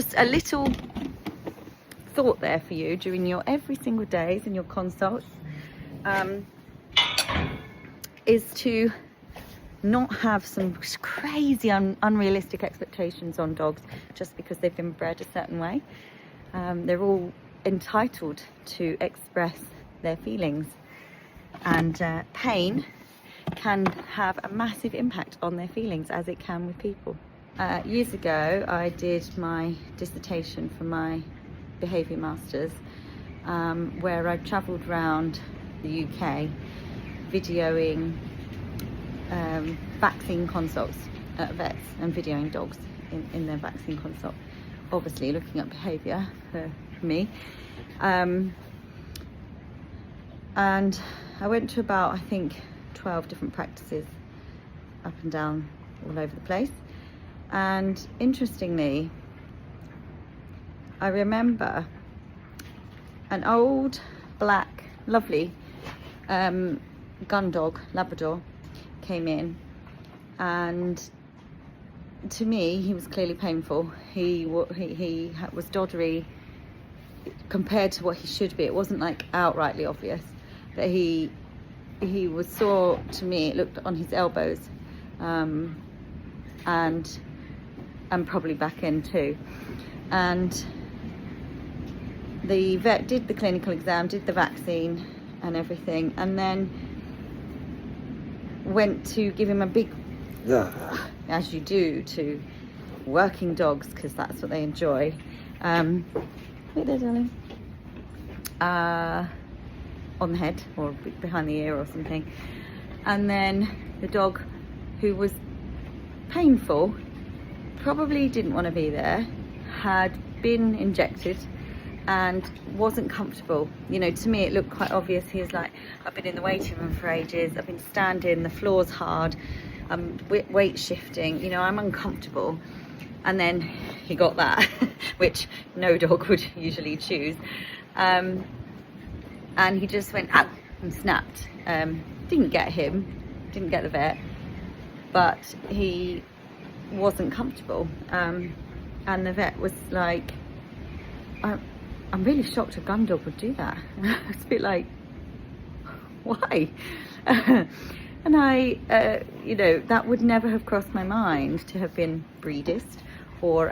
Just a little thought there for you during your every single days and your consults, is to not have some crazy unrealistic expectations on dogs just because they've been bred a certain way. They're all entitled to express their feelings, and pain can have a massive impact on their feelings, as it can with people. Years ago I did my dissertation for my behaviour masters, where I travelled around the UK videoing vaccine consults at vets and videoing dogs in their vaccine consult, obviously looking at behaviour for me. And I went to about, I think, 12 different practices up and down all over the place. And interestingly, I remember an old black lovely gun dog Labrador came in, and to me he was clearly painful. He was doddery compared to what he should be. It wasn't like outrightly obvious, but he was sore to me. It looked on his elbows, and probably back end too. And the vet did the clinical exam, did the vaccine and everything, and then went to give him a big, as you do to working dogs, because that's what they enjoy. Wait there, darling. On the head or behind the ear or something. And then the dog, who was painful, probably didn't want to be there, had been injected and wasn't comfortable. You know, to me it looked quite obvious. He was like, I've been in the waiting room for ages, I've been standing, the floor's hard, I'm weight shifting, you know, I'm uncomfortable. And then he got that, which no dog would usually choose. And he just went out and snapped. Didn't get him, didn't get the vet, but he wasn't comfortable. And the vet was like, I'm really shocked a gun dog would do that. It's a bit like, why? And I, you know, that would never have crossed my mind to have been breedist or,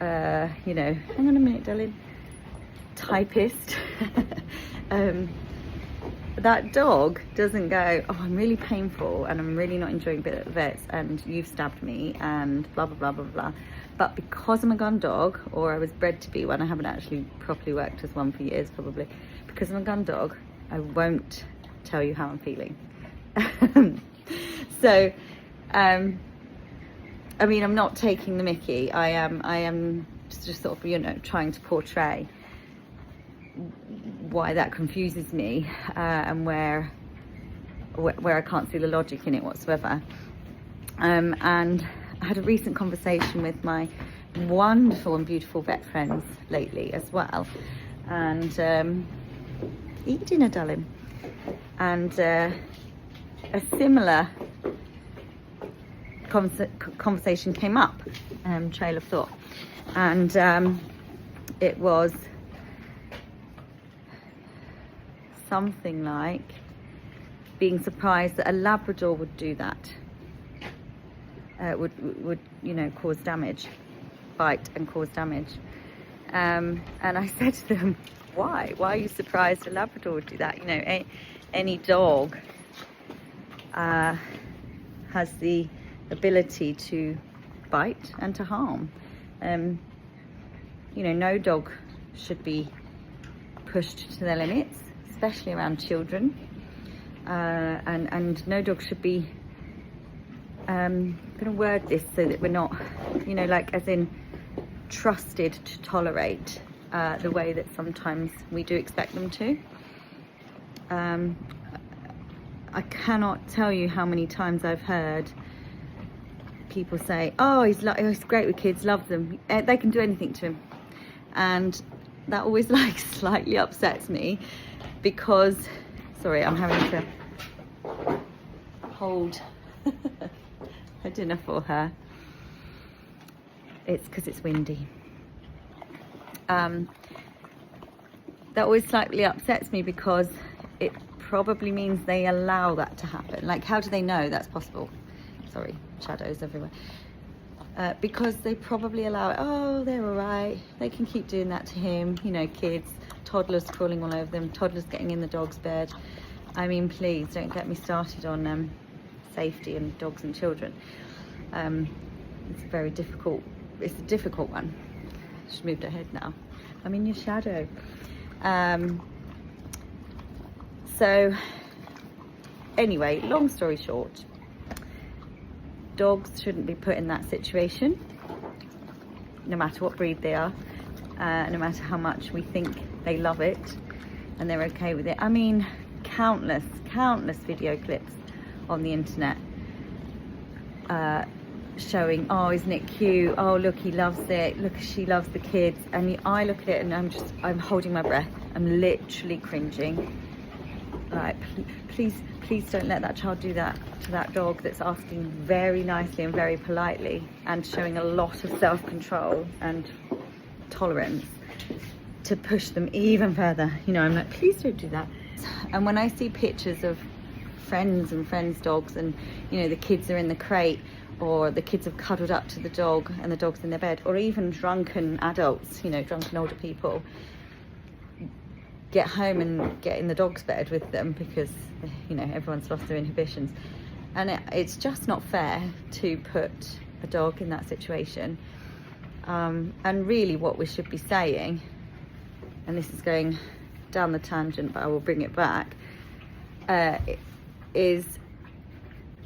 you know, hang on a minute, darling, typist. That dog doesn't go, oh, I'm really painful and I'm really not enjoying being at the vets and you've stabbed me and blah, blah, blah, blah, blah. But because I'm a gun dog, or I was bred to be one, I haven't actually properly worked as one for years probably, because I'm a gun dog, I won't tell you how I'm feeling. So, I mean, I'm not taking the mickey. I am just sort of, you know, trying to portray why that confuses me, and where I can't see the logic in it whatsoever. And I had a recent conversation with my wonderful and beautiful vet friends lately as well, and eat dinner, darling. And a similar conversation came up, trail of thought, and it was something like being surprised that a Labrador would do that. Would you know, cause damage, bite and cause damage. And I said to them, why are you surprised a Labrador would do that? You know, any dog has the ability to bite and to harm. You know, no dog should be pushed to their limits, especially around children, and no dog should be, I'm going to word this so that we're not, you know, like as in trusted to tolerate the way that sometimes we do expect them to. I cannot tell you how many times I've heard people say, oh, he's great with kids, love them, they can do anything to him. And that always like slightly upsets me, because, sorry, I'm having to hold her dinner for her. it's because it's windy. That always slightly upsets me because it probably means they allow that to happen. Like, how do they know that's possible? Sorry, shadows everywhere. Because they probably allow it. Oh, they're all right. They can keep doing that to him. You know, kids, toddlers crawling all over them, toddlers getting in the dog's bed. I mean, please don't get me started on safety and dogs and children. It's very difficult. It's a difficult one. She's moved her head now. I'm in your shadow. So anyway, long story short, dogs shouldn't be put in that situation, no matter what breed they are, no matter how much we think they love it and they're okay with it. I mean, countless video clips on the internet showing, oh, isn't it cute? Oh, look, he loves it. Look, she loves the kids. And I look at it and I'm holding my breath. I'm literally cringing. Like, please don't let that child do that to that dog that's asking very nicely and very politely and showing a lot of self-control and tolerance to push them even further. You know, I'm like, please don't do that. And when I see pictures of friends and friends' dogs, and you know, the kids are in the crate, or the kids have cuddled up to the dog and the dog's in their bed, or even drunken adults, you know, drunken older people get home and get in the dog's bed with them because, you know, everyone's lost their inhibitions. And it's just not fair to put a dog in that situation. And really what we should be saying, and this is going down the tangent, but I will bring it back, is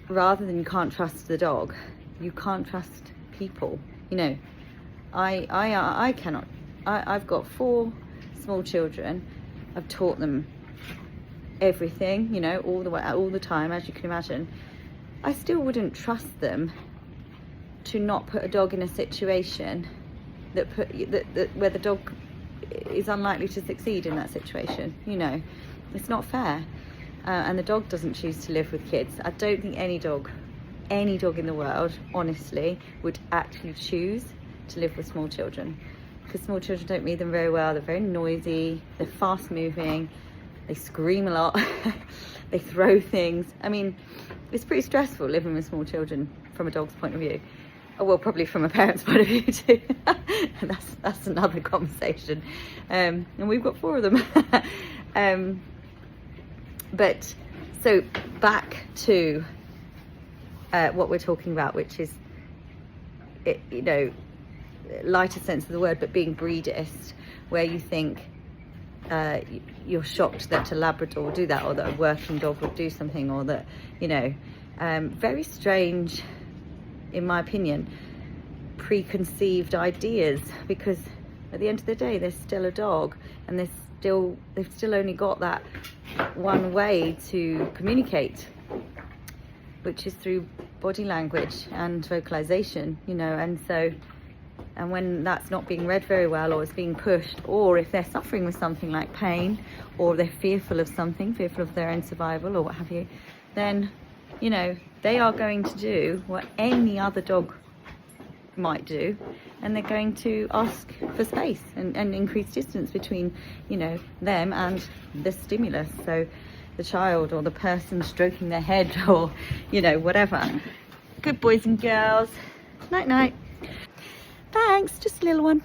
rather than you can't trust the dog, you can't trust people. You know, I cannot. I've got 4 small children. I've taught them everything, you know, all the time, as you can imagine. I still wouldn't trust them to not put a dog in a situation where the dog is unlikely to succeed in that situation. You know, it's not fair. And the dog doesn't choose to live with kids. I don't think any dog in the world, honestly, would actually choose to live with small children, because small children don't meet them very well. They're very noisy, they're fast moving, they scream a lot, they throw things. I mean, it's pretty stressful living with small children from a dog's point of view. Oh, well, probably from a parent's point of view too. That's another conversation. And we've got 4 of them. But so back to what we're talking about, which is, you know, lighter sense of the word, but being breedist, where you think you're shocked that a Labrador will do that, or that a working dog would do something, or that, you know, very strange, in my opinion, preconceived ideas, because at the end of the day, they're still a dog, and they've still only got that one way to communicate, which is through body language and vocalization, you know. And when that's not being read very well, or it's being pushed, or if they're suffering with something like pain, or they're fearful of something, fearful of their own survival or what have you, then, you know, they are going to do what any other dog might do, and they're going to ask for space and increase distance between, you know, them and the stimulus. So the child or the person stroking their head, or, you know, whatever. Good boys and girls. Night night. Thanks, just a little one.